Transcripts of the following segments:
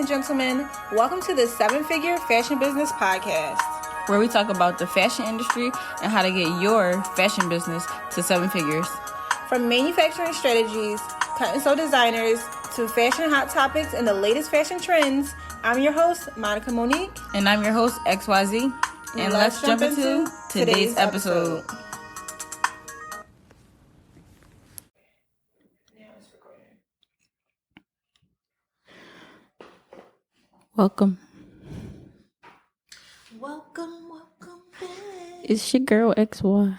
and gentlemen. Welcome to the 7-Figure Fashion Business Podcast, where we talk about the fashion industry and how to get your fashion business to 7 figures. From manufacturing strategies, cut and sew designers, to fashion hot topics and the latest fashion trends, I'm your host, Monique. And I'm your host, XYZ. And let's jump into today's episode. Welcome back. It's your girl XY.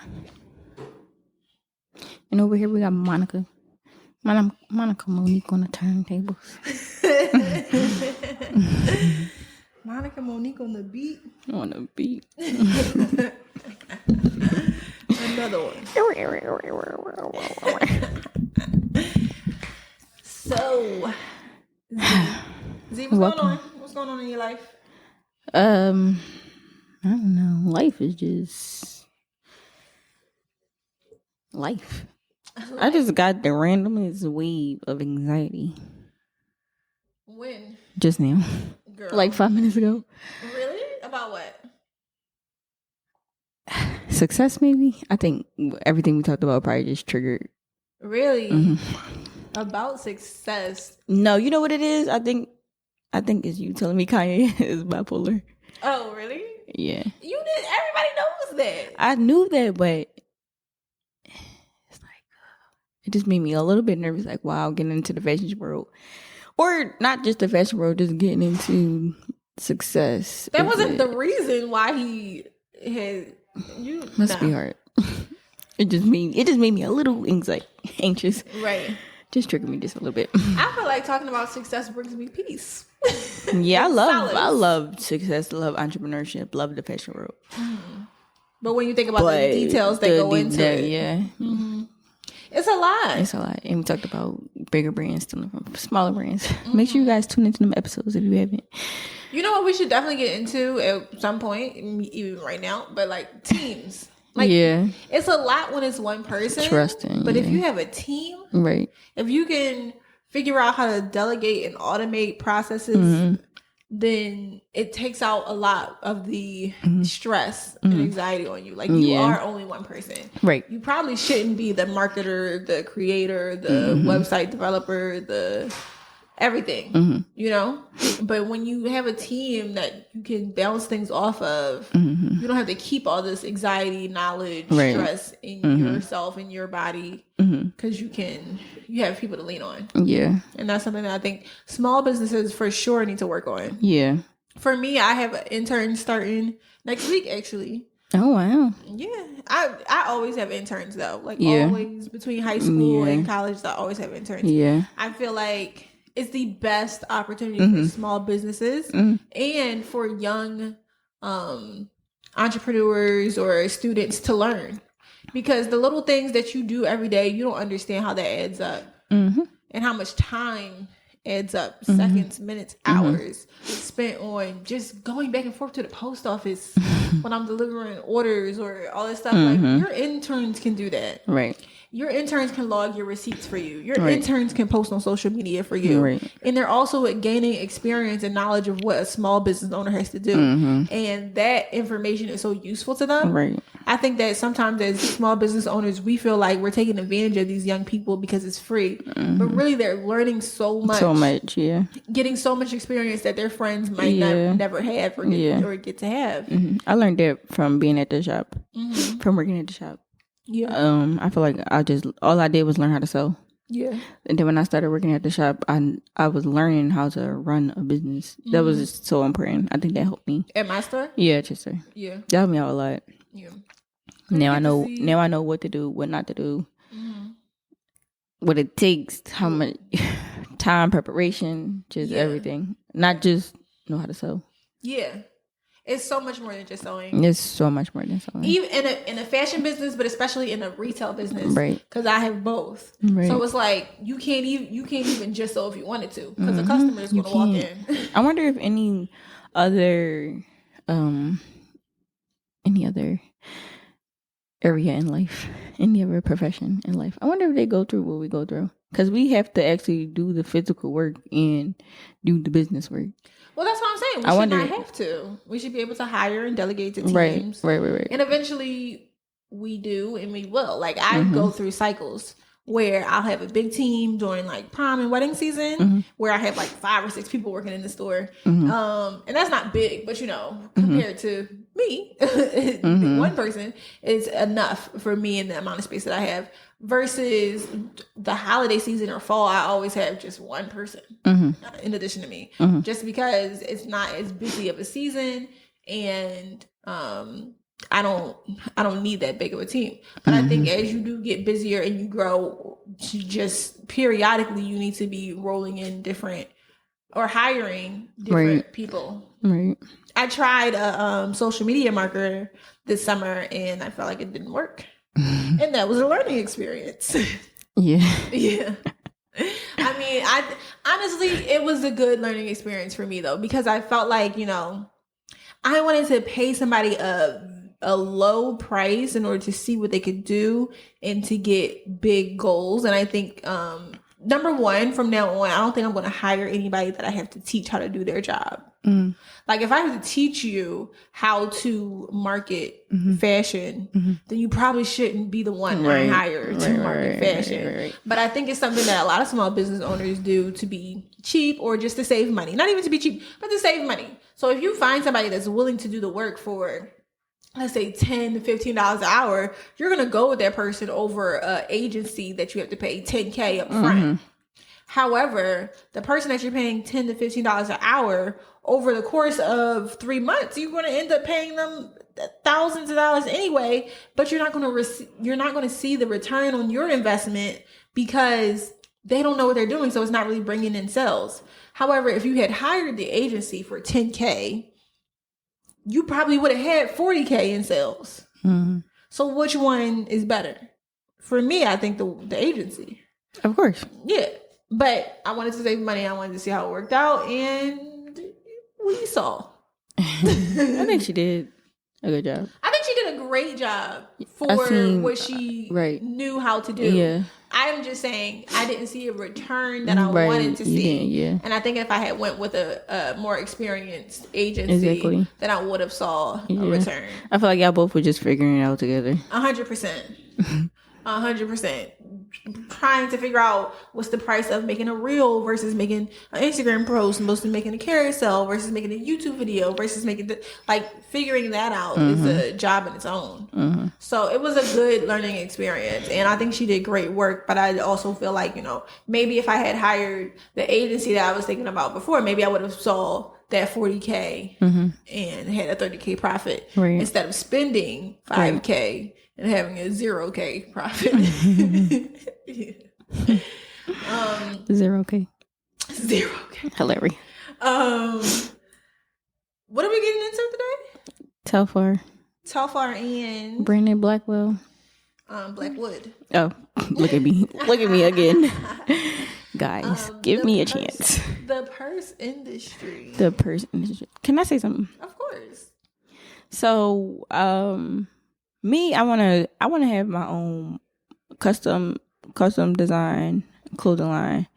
And over here we got Monica. Monica Monique on the turntables. Monica Monique on the beat. On the beat. Another one. So, Zeee, what's going on? What's going on in your life? I don't know. Life is just life. I just got the randomest wave of anxiety. When? Just now. Girl. Like 5 minutes ago. Really? About what? Success, maybe? I think everything we talked about probably just triggered. Really? Mm-hmm. About success? No, you know what it is? I think it's you telling me Kanye is bipolar. Oh, really? Yeah. You did. Everybody knows that. I knew that, but it's like it just made me a little bit nervous. Like, wow, getting into the fashion world, or not just the fashion world, just getting into success. That wasn't the reason why he had you. Must be hard. It just made me a little anxious. Right. Just triggered me just a little bit. I feel like talking about success brings me peace. Yeah, I love success, love entrepreneurship, love the fashion world. But when you think about the details that go into it, yeah, it's a lot. It's a lot. And we talked about bigger brands stealing from smaller brands. Make sure you guys tune into them episodes if you haven't. You know what we should definitely get into at some point, even right now, but like teams. Like, yeah, it's a lot when it's one person. Trusting. But if you have a team, right? If you can figure out how to delegate and automate processes, then it takes out a lot of the stress and anxiety on you. Like, you are only one person. Right. You probably shouldn't be the marketer, the creator, the website developer, the everything, you know? But when you have a team that you can bounce things off of, you don't have to keep all this anxiety, knowledge, stress in yourself, in your body, because you have people to lean on. Yeah. And that's something that I think small businesses for sure need to work on. Yeah. For me, I have an intern starting next week, actually. Oh, wow. Yeah. I always have interns, though. Like, always between high school and college, I always have interns. Yeah. I feel like it's the best opportunity for small businesses and for young entrepreneurs or students to learn. Because the little things that you do every day, you don't understand how that adds up. And how much time adds up. Seconds, minutes, hours spent on just going back and forth to the post office when I'm delivering orders or all this stuff. Like, your interns can do that. Right. Your interns can log your receipts for you. Your interns can post on social media for you. Right. And they're also gaining experience and knowledge of what a small business owner has to do. And that information is so useful to them. Right. I think that sometimes as small business owners, we feel like we're taking advantage of these young people because it's free. But really, they're learning so much. So much, yeah. Getting so much experience that their friends might never have or get to have. I learned that from being at the shop, from working at the shop. Yeah. I feel like all I did was learn how to sew. Yeah. And then when I started working at the shop, I was learning how to run a business. That was just so important. I think that helped me. At my store? Yeah, at your store. Yeah. That helped me out a lot. Yeah. Now I know what to do, what not to do. What it takes, how much time, preparation, just everything. Not just know how to sew. Yeah. It's so much more than just sewing. It's so much more than sewing. Even in a fashion business, but especially in a retail business, right? Because I have both. Right. So it's like you can't even just sew if you wanted to, because the customer is going to walk in. I wonder if any other area in life, any other profession in life, I wonder if they go through what we go through. because we have to actually do the physical work and do the business work. Well, that's what I'm saying. We should not have to. We should be able to hire and delegate to teams. Right. And eventually we do, and we will. Like, I go through cycles where I'll have a big team during like prom and wedding season, where I have like 5 or 6 people working in the store. And that's not big, but compared to me, one person is enough for me in the amount of space that I have. Versus the holiday season or fall, I always have just one person in addition to me, just because it's not as busy of a season, and I don't need that big of a team. But I think as you do get busier and you grow, just periodically you need to be rolling in different or hiring different people. Right. I tried a social media marketer this summer, and I felt like it didn't work. And that was a learning experience. Yeah. I mean, honestly, it was a good learning experience for me though, because I felt like, I wanted to pay somebody a low price in order to see what they could do and to get big goals. And I think, number one, from now on, I don't think I'm going to hire anybody that I have to teach how to do their job. Like, if I have to teach you how to market fashion, then you probably shouldn't be the one I hire to market fashion. But I think it's something that a lot of small business owners do to be cheap or just to save money. Not even to be cheap, but to save money. So if you find somebody that's willing to do the work for, let's say, $10 to $15 an hour, you're going to go with that person over an agency that you have to pay $10K up front. However, the person that you're paying $10 to $15 an hour, over the course of 3 months, you're going to end up paying them thousands of dollars anyway, but you're not going to see the return on your investment because they don't know what they're doing. So it's not really bringing in sales. However, if you had hired the agency for $10K, you probably would have had $40K in sales. So which one is better? For me, I think the agency. Of course. Yeah. But I wanted to save money. I wanted to see how it worked out, and we saw. I think she did a good job. I think she did a great job for what she knew how to do. Yeah. I'm just saying I didn't see a return that I wanted to see. Yeah. And I think if I had went with a more experienced agency, then I would have saw a return. I feel like y'all both were just figuring it out together. 100%. 100%. Trying to figure out what's the price of making a reel versus making an Instagram post, versus making a carousel versus making a YouTube video versus making figuring that out is a job in its own. So it was a good learning experience, and I think she did great work. But I also feel like, maybe if I had hired the agency that I was thinking about before, maybe I would have saw that $40K and had a $30K profit instead of spending $5K and having a $0K profit. 0K. 0K. Hilarious. What are we getting into today? Telfar and Brandon Blackwood. Blackwood. Oh, look at me. Look at me again. Guys, give me a chance. The purse industry. Can I say something? Of course. So, me, I wanna have my own custom design clothing line,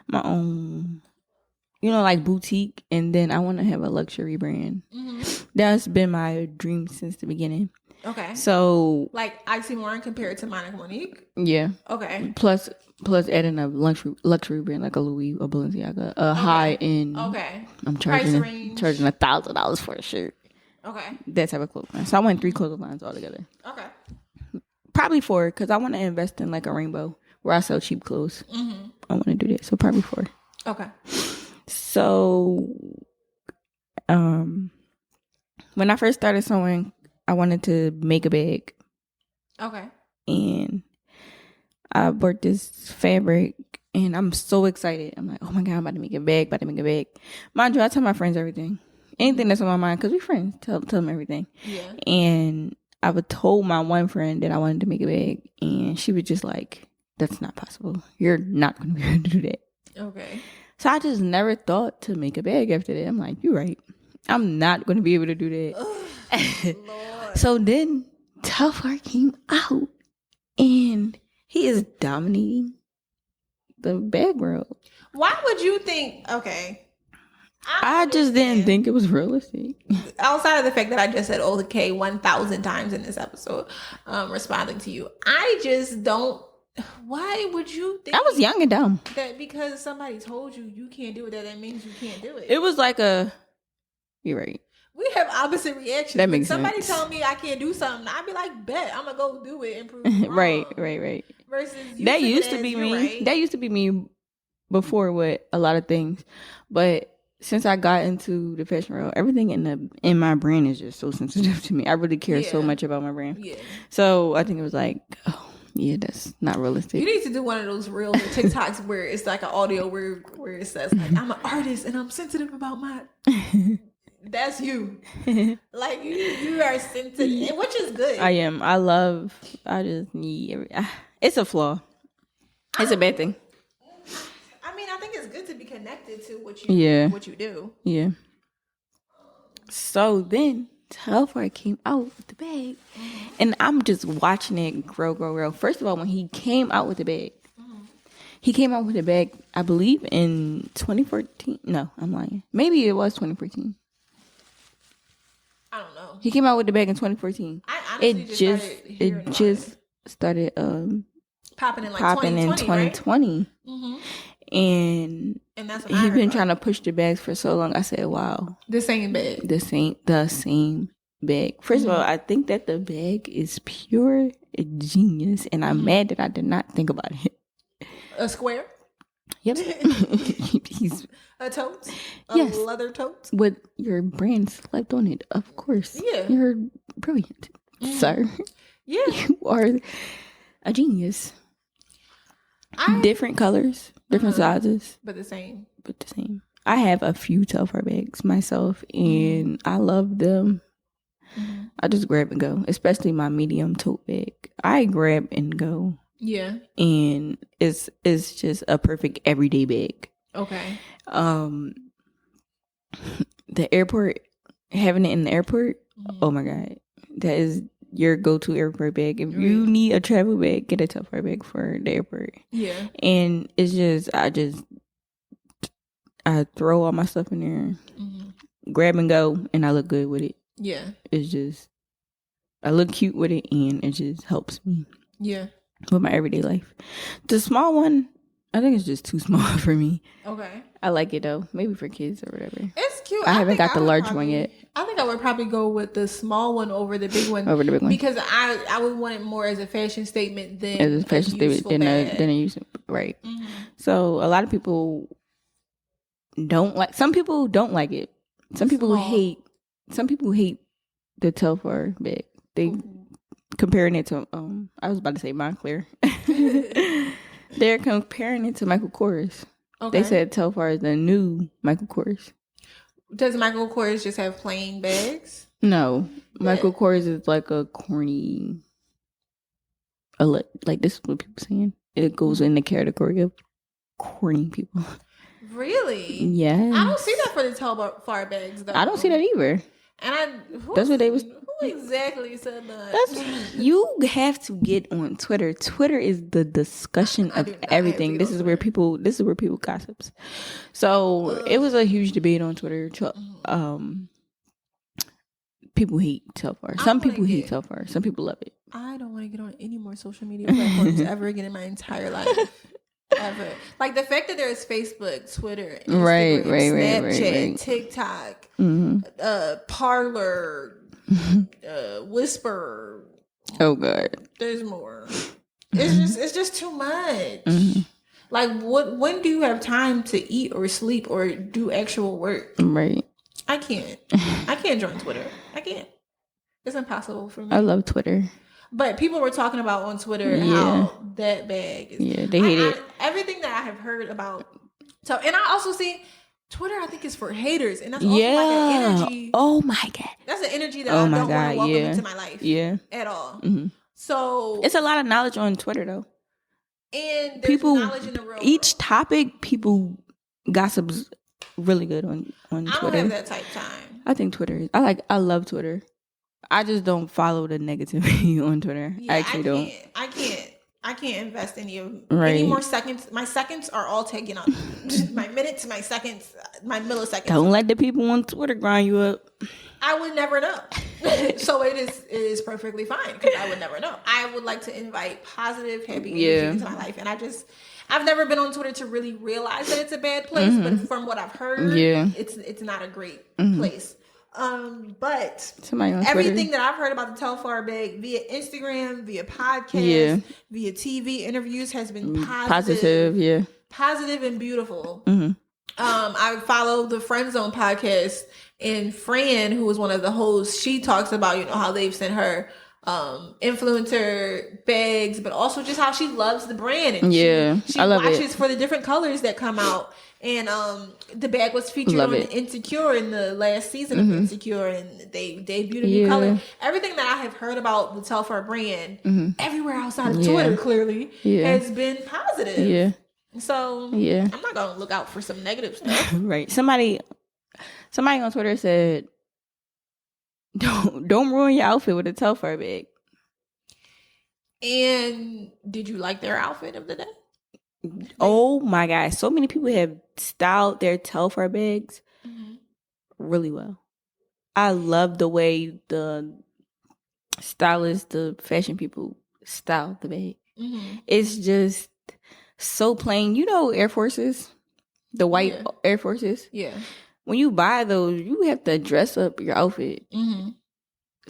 my own, like boutique, and then I want to have a luxury brand. That's been my dream since the beginning. Okay. So, like oxymoron compared to Monique. Yeah. Okay. Plus adding a luxury brand like a Louis or Balenciaga, high end. Okay. I'm charging $1,000 for a shirt. Okay. That type of clothing line. So I want 3 clothing lines altogether. Okay. Probably 4, because I want to invest in like a rainbow where I sell cheap clothes. I want to do that. So probably 4. Okay. So, when I first started sewing, I wanted to make a bag. Okay. And I bought this fabric, and I'm so excited. I'm like, oh my God, I'm about to make a bag, Mind you, I tell my friends everything. Anything that's on my mind, because we're friends. Tell them everything. Yeah. And I would told my one friend that I wanted to make a bag, and she was just like, that's not possible. You're not going to be able to do that. Okay. So I just never thought to make a bag after that. I'm like, you're right. I'm not going to be able to do that. Lord. So then Telfar came out, and he is dominating the bag world. Why would you think? Okay. I just didn't think it was realistic. Outside of the fact that I just said okay 1,000 times in this episode, responding to you, I just don't. Why would you think? I was young and dumb. That because somebody told you can't do it, that means you can't do it. It was like you're right. We have opposite reactions. That makes somebody sense. tell me I can't do something, I'd be like, bet I'm gonna go do it and prove wrong. Right. Versus that used to be me. Right. That used to be me before with a lot of things, but since I got into the fashion world, everything in my brand is just so sensitive to me. I really care so much about my brand. Yeah. So I think it was like, oh yeah, that's not realistic. You need to do one of those reels or TikToks where it's like an audio where it says like, I'm an artist and I'm sensitive about my. That's you. Like you are sensitive, which is good. I am. I just need. It's a flaw. It's a bad thing. I mean, I think it's good to be connected to what you do. Yeah. So then Telfar came out with the bag, and I'm just watching it grow. First of all, when he came out with the bag, I believe in 2014. No, I'm lying. Maybe it was 2014. I don't know. He came out with the bag in 2014. It just started popping in 2020. Right? Mm-hmm. And that's what he's been trying to push the bags for so long. I said, wow. The same bag. The same bag. First of all, I think that the bag is pure genius, and I'm mad that I did not think about it. A square? Yep. He's a tote? Yes. Leather tote? With your brand slapped on it, of course. Yeah. You're brilliant, sir. Yeah. You are a genius. Different colors, different sizes. But the same. I have a few Telfar bags myself, and I love them. Mm-hmm. I just grab and go, especially my medium tote bag. I grab and go. Yeah. And it's just a perfect everyday bag. Okay. The airport, having it in the airport, oh my God. That is your go-to airport bag. If you need a travel bag, get a Telfar bag for the airport. Yeah. And it's just, I throw all my stuff in there, grab and go, and I look good with it. Yeah. It's just, I look cute with it, and it just helps me. Yeah. With my everyday life. The small one, I think it's just too small for me. Okay. I like it though. Maybe for kids or whatever. It's cute. I haven't got the large one yet. I think I would probably go with the small one over the big one. Because I would want it more as a fashion statement than a useful right. Mm-hmm. So a lot of people don't like. Some people don't like it. Some people hate the Telfar bag. They comparing it to I was about to say Montclair. They're comparing it to Michael Kors. Okay. They said Telfar is the new Michael Kors. Does Michael Kors just have plain bags? No. Yeah. Michael Kors is like a corny, like this is what people saying. It goes in the category of corny people. Really? Yeah. I don't see that for the Telfar bags though. I don't see that either. And that's what they was. Who exactly said that? You have to get on Twitter. Twitter is the discussion of everything. This is where people gossips. So it was a huge debate on Twitter. People hate Telfar. Some people hate Telfar. Some people love it. I don't want to get on any more social media platforms ever again in my entire life. Ever. Like the fact that there's Facebook, Twitter, Instagram, Snapchat, TikTok, Parlor, Whisper. Oh God. There's more. It's just too much. Mm-hmm. Like when do you have time to eat or sleep or do actual work? Right. I can't join Twitter. I can't. It's impossible for me. I love Twitter. But people were talking about on Twitter how that bag is. Yeah, they hate it. Everything that I have heard about. So, and I also see Twitter, I think, is for haters. And that's also like an energy. Oh my God. That's an energy that I don't want to welcome into my life. Yeah. At all. Mm-hmm. So. It's a lot of knowledge on Twitter, though. And there's knowledge in the real each world. Topic, people gossips really good on Twitter. I don't have that type time. I think Twitter is. I love Twitter. I just don't follow the negativity on Twitter. Yeah, I actually don't. I I can't invest any more seconds. My seconds are all taken up. My minutes, my seconds, my milliseconds. Don't let the people on Twitter grind you up. I would never know. So it is perfectly fine because I would never know. I would like to invite positive, happy energy into my life. And I've never been on Twitter to really realize that it's a bad place, but from what I've heard, it's not a great place. But everything that I've heard about the Telfar bag via Instagram, via podcast, via TV interviews has been positive, positive and beautiful. I follow the Friend Zone podcast, and Fran, who was one of the hosts, she talks about how they've sent her influencer bags, but also just how she loves the brand, and she watches for the different colors that come out. And the bag was featured on Insecure in the last season of Insecure, and they debuted a new color. Everything that I have heard about the Telfar brand, everywhere outside of Twitter, clearly, has been positive. So I'm not gonna look out for some negative stuff. Right. Somebody on Twitter said, "Don't ruin your outfit with a Telfar bag." And did you like their outfit of the day? Oh my God. So many people have styled their Telfar bags really well. I love the way the stylists, the fashion people styled the bag. It's just so plain. Air Forces, the white Air Forces. Yeah. When you buy those, you have to dress up your outfit.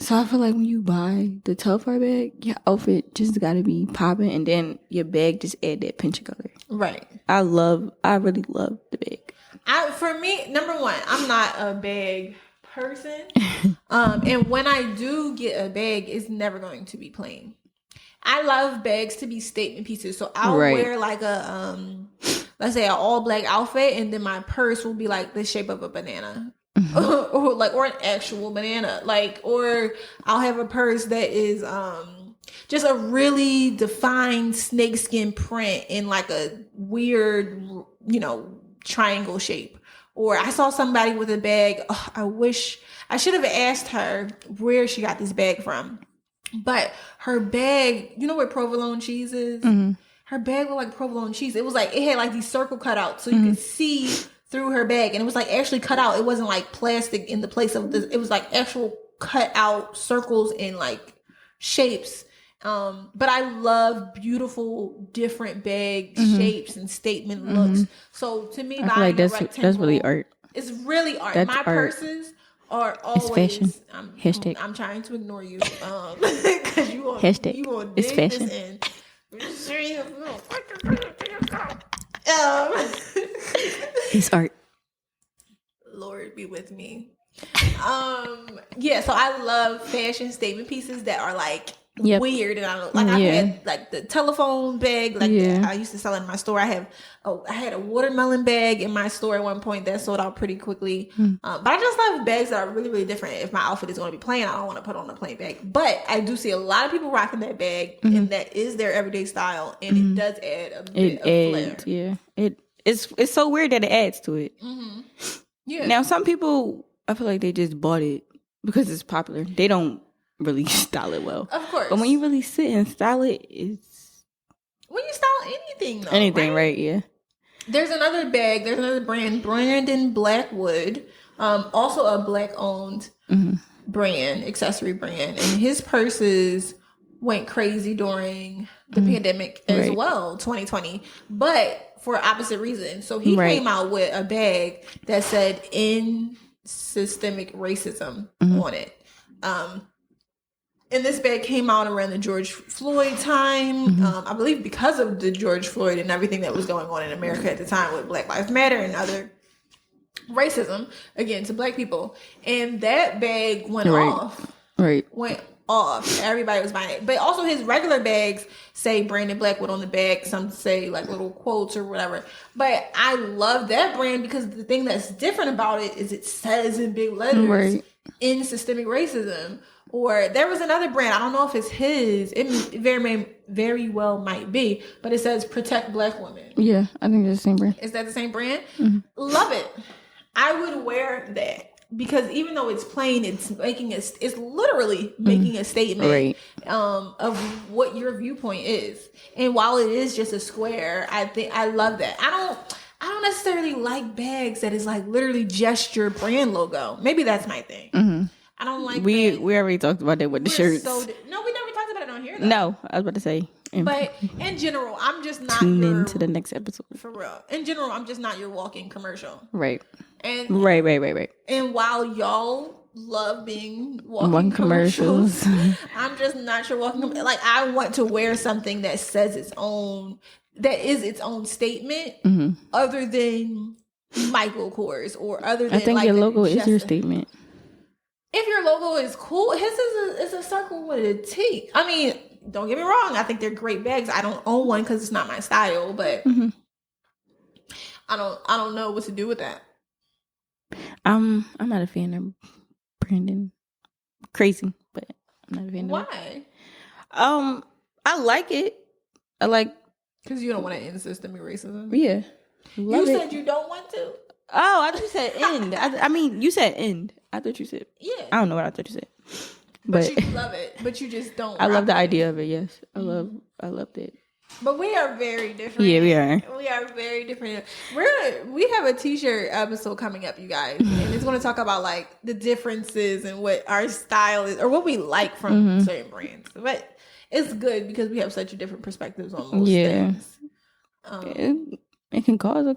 So I feel like when you buy the Telfar bag, your outfit just got to be popping, and then your bag just add that pinch of color. Right. I really love the bag. For me, number one, I'm not a bag person. And when I do get a bag, it's never going to be plain. I love bags to be statement pieces. So I'll wear like a, let's say an all black outfit, and then my purse will be like the shape of a banana. or an actual banana, or I'll have a purse that is just a really defined snakeskin print in like a weird triangle shape. Or I saw somebody with a bag. I wish I should have asked her where she got this bag from, but her bag, where provolone cheese is, her bag looked like provolone cheese. It was like it had like these circle cutouts so you could see through her bag, and it was like actually cut out. It wasn't like plastic in the place of this. It was like actual cut out circles and like shapes. But I love beautiful different bag shapes and statement looks. So to me, I feel like that's really art. It's really art. My art. Purses are always it's fashion. I'm trying to ignore you because you want it's fashion. This in. It's art. Lord be with me. So I love fashion statement pieces that are like weird, and I had like the telephone bag that I used to sell in my store. I had a watermelon bag in my store at one point that sold out pretty quickly. But I just love bags that are really, really different. If my outfit is going to be plain, I don't want to put on a plain bag. But I do see a lot of people rocking that bag, and that is their everyday style, and it does add a bit of flair. Yeah, it's so weird that it adds to it. Yeah. Now some people, I feel like they just bought it because it's popular. They don't really style it well. Of course. But when you really sit and style it, it's... When you style anything, though. Anything, right? Yeah. There's another brand, Brandon Blackwood, also a Black-owned brand, accessory brand. And his purses went crazy during the pandemic as well, 2020. But for opposite reasons. So he came out with a bag that said "in systemic racism" on it. And this bag came out around the George Floyd time. I believe because of the George Floyd and everything that was going on in America at the time with Black Lives Matter and other racism against Black people. And that bag went off. Went off. Everybody was buying it. But also his regular bags say Brandon Blackwood on the back. Some say like little quotes or whatever. But I love that brand because the thing that's different about it is it says in big letters "in systemic racism." Or there was another brand. I don't know if it's his. It very well might be. But it says "Protect Black Women." Yeah, I think it's the same brand. Is that the same brand? Love it. I would wear that. because even though it's plain, it's literally making a statement of what your viewpoint is. And while it is just a square, I love that. I don't necessarily like bags that is like literally just your brand logo. Maybe that's my thing. I don't like. We already talked about that with the shirts. No, we never talked about it on here, though. No, I was about to say. But in general, I'm just not tune into the next episode. For real. In general, I'm just not your walking commercial. Right. And right. And while y'all love being walking commercials, I'm just not your walking. Like, I want to wear something that says its own statement, other than Michael Kors or other than. I think your logo is your statement. If your logo is cool, his is a circle with a T. I mean, don't get me wrong. I think they're great bags. I don't own one because it's not my style, but I don't know what to do with that. I'm not a fan of Brandon. Crazy, but I'm not a fan of Why? I like it. I like because you don't want to end systemic racism. Yeah, you said you don't want to. Oh, I thought you said end. I mean, you said end. I thought you said. Yeah. I don't know what I thought you said. But you love it. But you just don't. I love the idea of it. Yes, I loved it. But we are very different. Yeah, we are. We are very different. We have a t-shirt episode coming up, you guys, and it's going to talk about like the differences and what our style is or what we like from certain brands. But it's good because we have such different perspectives on most things. It can cause a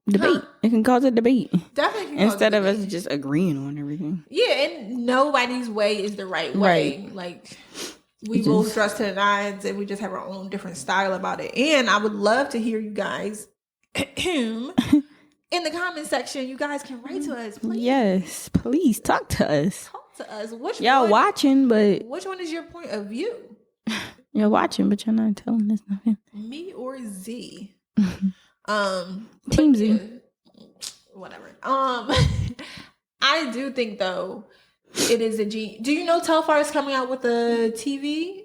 debate. It can cause a debate. Definitely. Instead of us just agreeing on everything. Yeah, and nobody's way is the right way. Right. Like, we both dress to the nines and we just have our own different style about it. And I would love to hear you guys in the comment section. You guys can write to us, please. Yes, please talk to us. Talk to us. Y'all watching, but which one is your point of view? You're watching, but you're not telling us nothing. Me or Z? Team Z. Whatever. I do think though it is a G. Do you know Telfar is coming out with a TV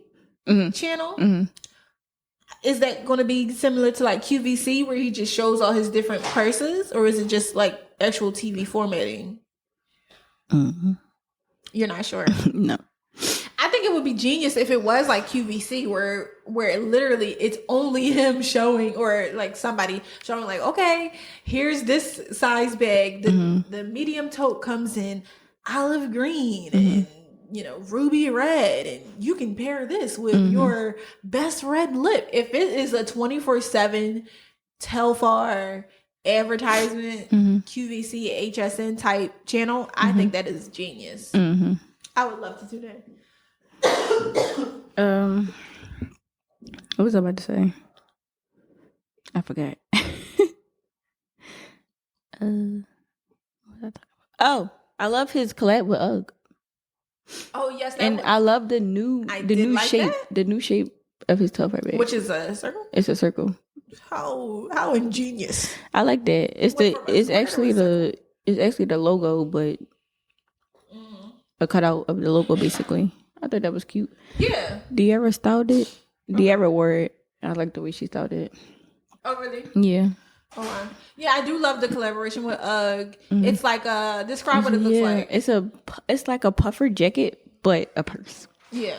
channel? Is that going to be similar to like QVC where he just shows all his different purses, or is it just like actual TV formatting? You're not sure? No. I think it would be genius if it was like QVC where literally it's only him showing, or like somebody showing like, okay, here's this size bag. The medium tote comes in olive green and ruby red, and you can pair this with your best red lip. If it is a 24/7 Telfar advertisement, QVC, HSN type channel, I think that is genius. I would love to do that. What was I about to say? I forgot. What was I talking about? Oh, I love his collab with UGG. Oh yes, and I love the new shape. That? The new shape of his Telfar bag, which is a circle. It's a circle. How ingenious! I like that. It's actually the logo, but a cutout of the logo basically. I thought that was cute. Yeah. De'Ara styled it. De'Ara wore it. I like the way she styled it. Oh really? Yeah. Oh wow. Yeah, I do love the collaboration with UGG. It's like describe what it looks like. It's like a puffer jacket, but a purse. Yeah.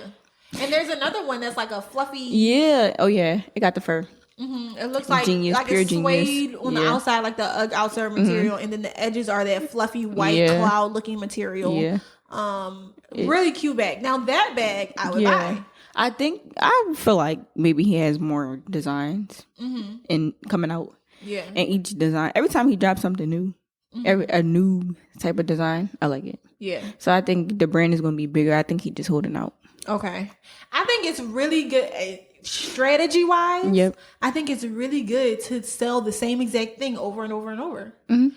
And there's another one that's like a fluffy. Yeah. Oh yeah. It got the fur. It looks like genius, like pure it's suede genius. on the outside, like the UGG outside material, and then the edges are that fluffy white cloud looking material. Yeah. Really cute bag. Now that bag I would buy. I feel like maybe he has more designs in coming out. Yeah. And each design, every time he drops something new, a new type of design, I like it. Yeah. So I think the brand is going to be bigger. I think he's just holding out. Okay. I think it's really good strategy wise. Yep. I think it's really good to sell the same exact thing over and over and over.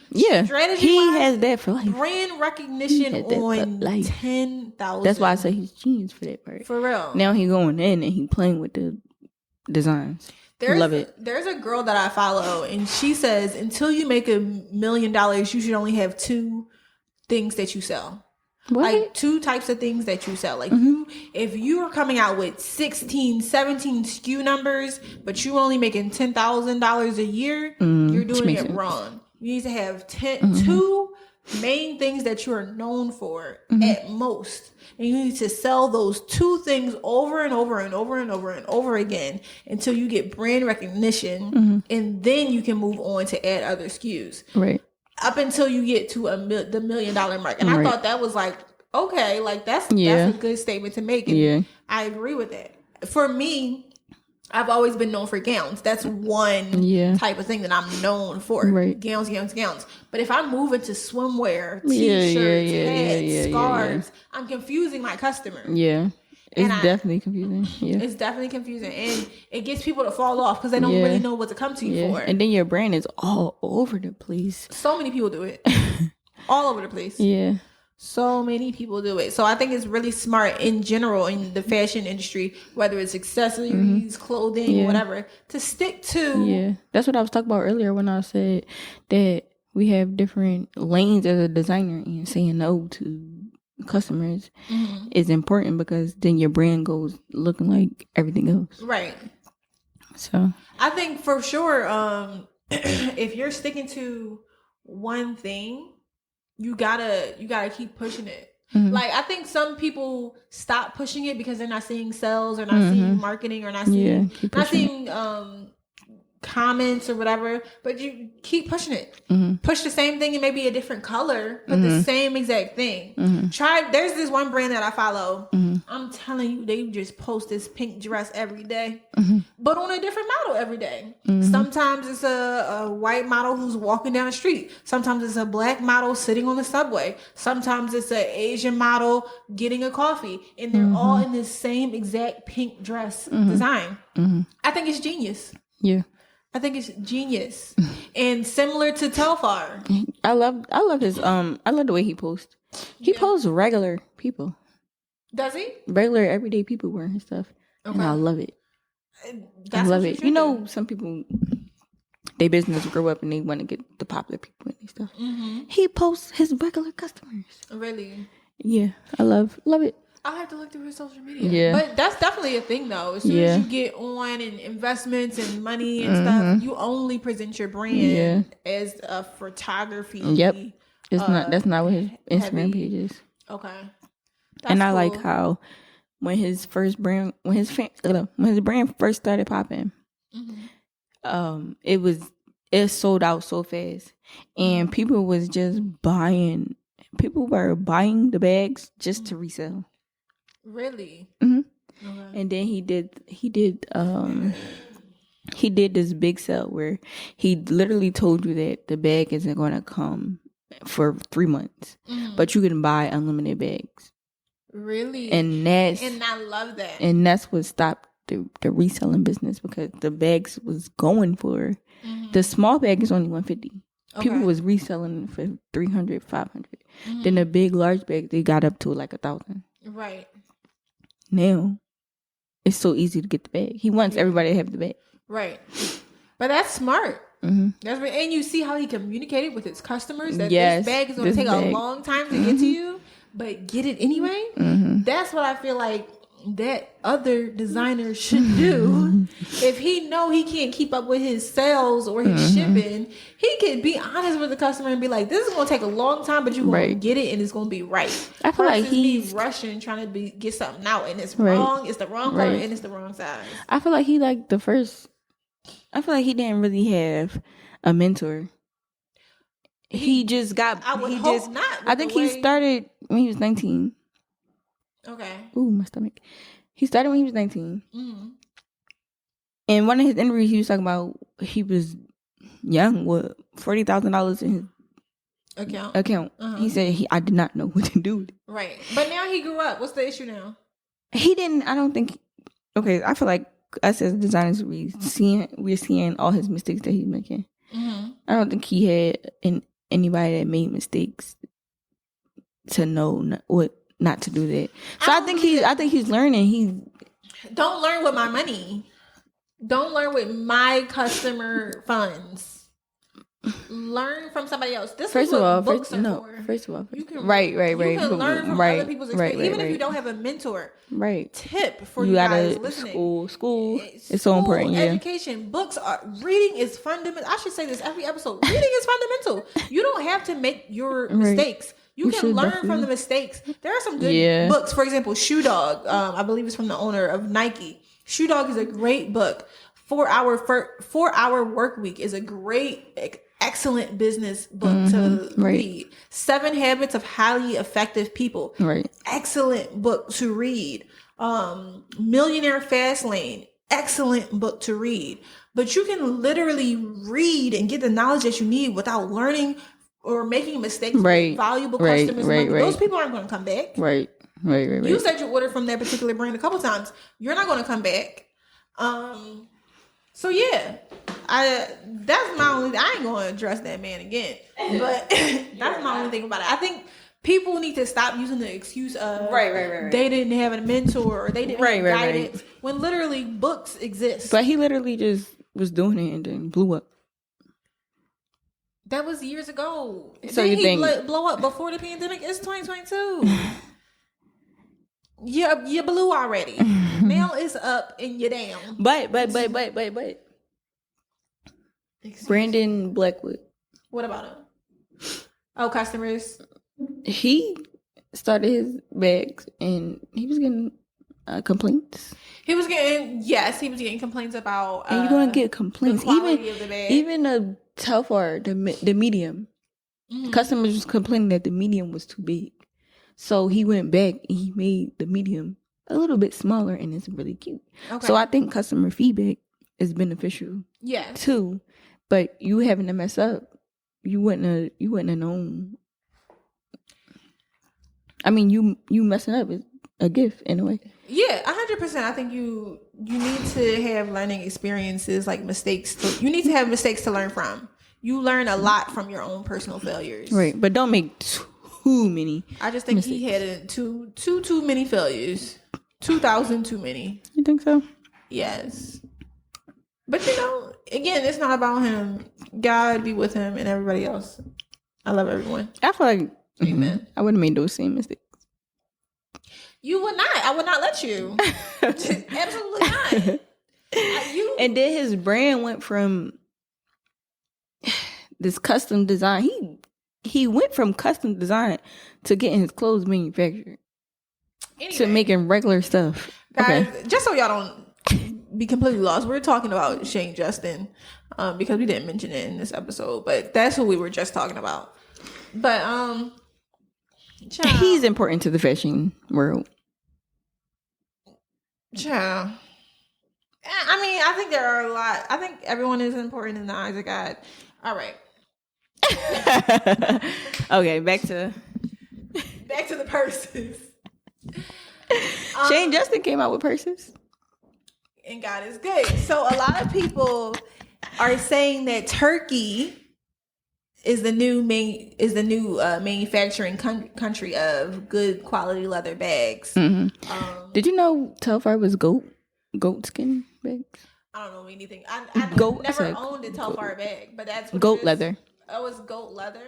Yeah. Strategy he wise, has that for life. Brand recognition on 10,000. That's why I say he's genius for that part. For real. Now he going in and he playing with the designs. Love it. There's a girl that I follow, and she says until you make $1 million, you should only have 2 things that you sell. What? Like 2 types of things that you sell. Like if you are coming out with 16, 17 SKU numbers, but you only making $10,000 a year, you're doing it wrong. You need to have 2 main things that you are known for at most. And you need to sell those 2 things over and over and over and over and over again until you get brand recognition. And then you can move on to add other SKUs. Right. Up until you get to the $1 million mark. And I thought that was like, okay, like that's a good statement to make. And I agree with that. For me, I've always been known for gowns. That's one type of thing that I'm known for. Right. Gowns. But if I move into swimwear, t-shirts, hats, scarves, I'm confusing my customer. Yeah. It's definitely confusing. Yeah. It's definitely confusing. And it gets people to fall off because they don't really know what to come to you for. And then your brand is all over the place. So many people do it. All over the place. Yeah. So many people do it. So I think it's really smart in general in the fashion industry, whether it's accessories, clothing, whatever, to stick to. Yeah. That's what I was talking about earlier when I said that we have different lanes as a designer, and saying no to customers is important because then your brand goes looking like everything else. Right. So I think for sure, if you're sticking to one thing, you gotta keep pushing it. Like, I think some people stop pushing it because they're not seeing sales or not seeing marketing or not seeing comments or whatever, but you keep pushing it. Push the same thing in maybe a different color, but the same exact thing. There's this one brand that I follow. I'm telling you, they just post this pink dress every day, but on a different model every day. Sometimes it's a white model who's walking down the street. Sometimes it's a black model sitting on the subway. Sometimes it's an Asian model getting a coffee, and they're all in this same exact pink dress design. I think it's genius. Yeah. I think it's genius. And similar to Telfar. I love his I love the way he posts. He posts regular people. Does he? Regular everyday people wearing his stuff. Okay. And I love it. I love it. You know, some people, their business grow up and they want to get the popular people and stuff. He posts his regular customers. Really? Yeah. I love it. I'll have to look through his social media. Yeah. But that's definitely a thing, though. As soon as you get on and investments and money and stuff, you only present your brand as a photography. Yep. That's not what his Instagram page is. Okay. And I like how when his brand first started popping, it sold out so fast, and people was just buying. People were buying the bags just to resell. Really? Okay. And then he did this big sale where he literally told you that the bag isn't going to come for 3 months, but you can buy unlimited bags. Really? And I love that. And that's what stopped the reselling business, because the bags was going for the small bag is only $150. Okay. People was reselling for $300, $500. Then the big large bag they got up to like $1,000. Right. Now it's so easy to get the bag. He wants everybody to have the bag. Right. But that's smart. That's right. And you see how he communicated with his customers that this bag is going to take a long time to get to you, but get it anyway. That's what I feel like that other designer should do. If he know he can't keep up with his sales or his shipping, he can be honest with the customer and be like, this is going to take a long time, but you're going to get it and it's going to be right. I feel like he's rushing trying to get something out and it's wrong. It's the wrong color and it's the wrong size. I feel like he I feel like he didn't really have a mentor. He just got. I think he started when he was 19. Okay. Ooh, my stomach. He started when he was 19. In one of his interviews, he was talking about he was young with $40,000 in his account. He said I did not know what to do with it. Right. But now he grew up. What's the issue now? He didn't. I don't think. Okay, I feel like us as designers, we're seeing all his mistakes that he's making. I don't think he had anybody that made mistakes to know what not to do that. So I think he's learning. He don't learn with my money. Don't learn with my customer funds. learn from somebody else. This first is what of all, books are no. for. First of all, you can right. You can learn from other people's experience, even if you don't have a mentor. Right. Tip for you guys listening. School is so important. Yeah. Education, reading is fundamental. I should say this every episode. Reading is fundamental. You don't have to make your mistakes. You can learn from the mistakes. There are some good books. For example, Shoe Dog. I believe it's from the owner of Nike. Shoe Dog is a great book. 4 Hour Work Week is a great, excellent business book to read. 7 Habits of Highly Effective People. Right. Excellent book to read. Millionaire Fastlane. Excellent book to read. But you can literally read and get the knowledge that you need without learning or making mistakes with valuable customers. Those people aren't going to come back. Right. You said you ordered from that particular brand a couple times. You're not going to come back. So yeah, that's my only. I ain't going to address that man again. But that's my only thing about it. I think people need to stop using the excuse of they didn't have a mentor or they didn't have guidance when literally books exist. But he literally just was doing it and then blew up. That was years ago. So you think blow up before the pandemic? It's 2022. You blew already. Now it's up and you're down. But. Brandon Blackwood. What about him? Oh, customers. He started his bags and he was getting complaints. He was getting complaints about. And you're gonna get complaints. The quality of the bag. Even a Telfar, the medium. Customers was complaining that the medium was too big. So he went back and he made the medium a little bit smaller and it's really cute. Okay. So I think customer feedback is beneficial. Yeah. Too. But you having to mess up, you wouldn't have known. I mean, you messing up is a gift in a way. Yeah, 100%. I think you need to have learning experiences like mistakes. You need to have mistakes to learn from. You learn a lot from your own personal failures. Right, but don't make too many. I just think mistakes. He had too many failures. 2,000 too many. You think so? Yes. But again, it's not about him. God be with him and everybody else. I love everyone. I feel like amen. I wouldn't have made those same mistakes. You would not. I would not let you. Absolutely not. And then his brand went from this custom design. He went from custom design to getting his clothes manufactured to making regular stuff. Guys, just so y'all don't be completely lost, we're talking about Shane Justin because we didn't mention it in this episode, but that's who we were just talking about. But he's important to the fashion world. Child. I mean, I think there are a lot. I think everyone is important in the eyes of God. All right. Okay, back to the purses. Shane Justin came out with purses. And God is good. So a lot of people are saying that Turkey is the new manufacturing country of good quality leather bags. Mm-hmm. Did you know Telfar was goat skin bags? I don't know anything. I never owned a Telfar bag, but that's what goat leather. Oh, it's goat leather.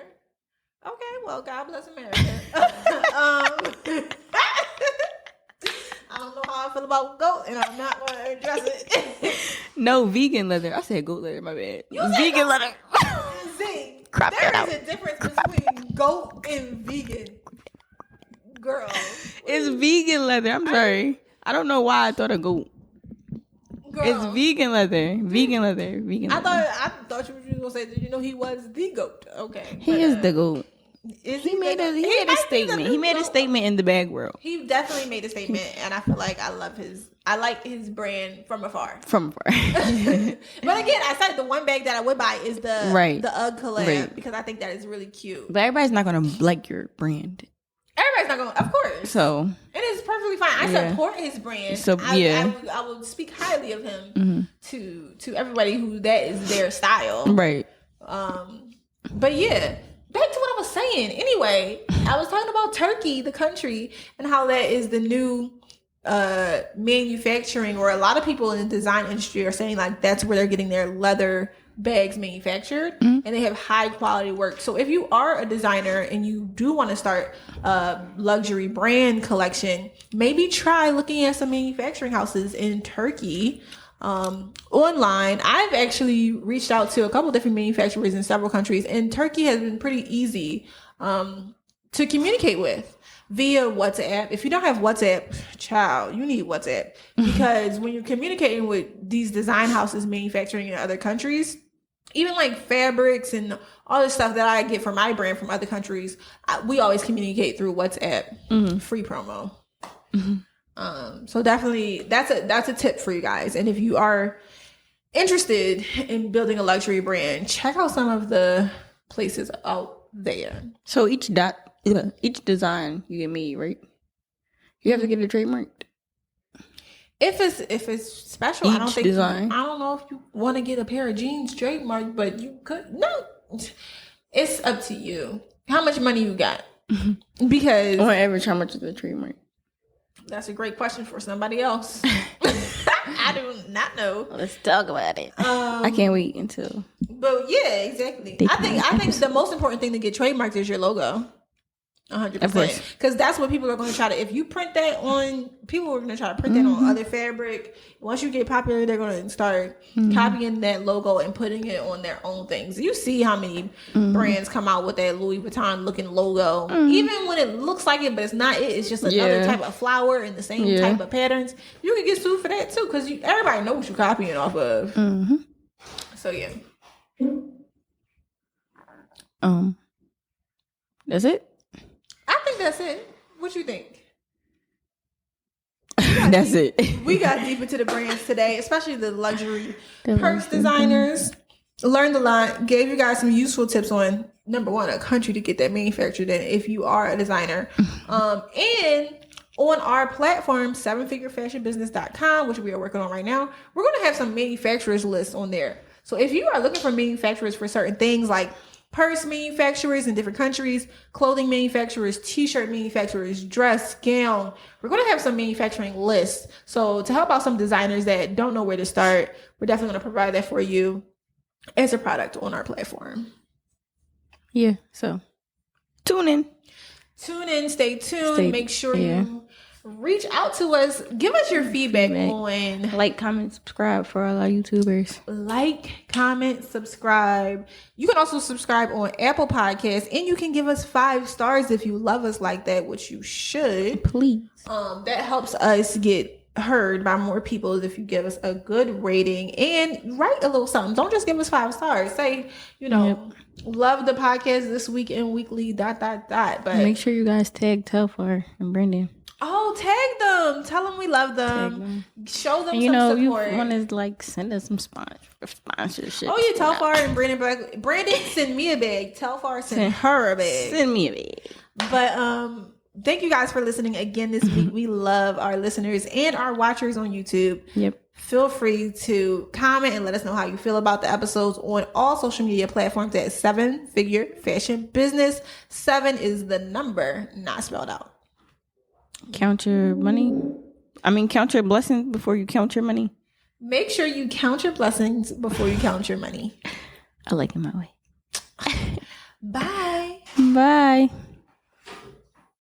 Okay, well, God bless America. I don't know how I feel about goat, and I'm not going to address it. No, vegan leather. I said goat leather. My bad. Vegan leather. See, there is a difference between goat and vegan. Girl, it's vegan leather. I'm sorry. I don't know why I thought of goat. Girl. It's vegan leather. Vegan leather. I thought you were going to say, did you know he was the goat? Okay. He is the goat. He made a statement. He made a statement in the bag world. He definitely made a statement, and I feel like I like his brand from afar. But again, I said the one bag that I would buy is the UGG collab because I think that is really cute. But everybody's not gonna like your brand. Everybody's not gonna, of course. So it is perfectly fine. I support his brand. So I will speak highly of him to everybody who that is their style. Right. But yeah. Back to what I was saying. Anyway, I was talking about Turkey, the country, and how that is the new manufacturing, or a lot of people in the design industry are saying like that's where they're getting their leather bags manufactured, and they have high quality work. So if you are a designer and you do want to start a luxury brand collection, maybe try looking at some manufacturing houses in Turkey. Online. I've actually reached out to a couple different manufacturers in several countries, and Turkey has been pretty easy to communicate with via WhatsApp. If you don't have WhatsApp, child, you need WhatsApp, because when you're communicating with these design houses manufacturing in other countries, even like fabrics and all the stuff that I get for my brand from other countries, we always communicate through WhatsApp. Free promo. So definitely that's a tip for you guys. And if you are interested in building a luxury brand, check out some of the places out there. So each design you get made, right? You have to get it trademarked. If it's special, I don't know if you want to get a pair of jeans trademarked, but you could. No, it's up to you. How much money you got? Because on average, how much is the trademark? That's a great question for somebody else. I do not know. Let's talk about it. I can't wait until. But yeah, exactly. I think the most important thing to get trademarked is your logo. 100%. Because that's what people are going to try to. If you print that on, people are going to try to print that on other fabric. Once you get popular, they're going to start copying that logo and putting it on their own things. You see how many brands come out with that Louis Vuitton looking logo, even when it looks like it, but it's not it. It's just another type of flower in the same type of patterns. You can get sued for that too, because everybody knows what you're copying off of. So yeah. That's it. I think that's it. What you think? That's it. We got deep into the brands today, especially the luxury purse designers. Learned a lot. Gave you guys some useful tips on, number one, a country to get that manufactured in if you are a designer. And on our platform, 7figurefashionbusiness.com, which we are working on right now, we're going to have some manufacturers lists on there. So if you are looking for manufacturers for certain things like purse manufacturers in different countries, clothing manufacturers, t-shirt manufacturers, dress, gown, we're going to have some manufacturing lists. So to help out some designers that don't know where to start, we're definitely going to provide that for you as a product on our platform. Yeah, so tune in, stay tuned, make sure you reach out to us. Give us your feedback on like, comment, subscribe for all our YouTubers. Like, comment, subscribe. You can also subscribe on Apple Podcasts, and you can give us 5 stars if you love us like that, which you should. Please. That helps us get heard by more people if you give us a good rating and write a little something. Don't just give us 5 stars. Say, love the podcast this week and weekly ... But make sure you guys tag Telfar and Brendan. Oh, tag them. Tell them we love them. Show them some support. You want to send us some sponsorship. Oh, yeah, Telfar and Brandon Blackwood. Brandon send me a bag. Telfar send her a bag. Send me a bag. But thank you guys for listening again this week. We love our listeners and our watchers on YouTube. Yep. Feel free to comment and let us know how you feel about the episodes on all social media platforms at 7 Figure Fashion Business. 7 is the number, not spelled out. Count your money. Count your blessings before you count your money. Make sure you count your blessings before you count your money. I like it my way. Bye. Bye.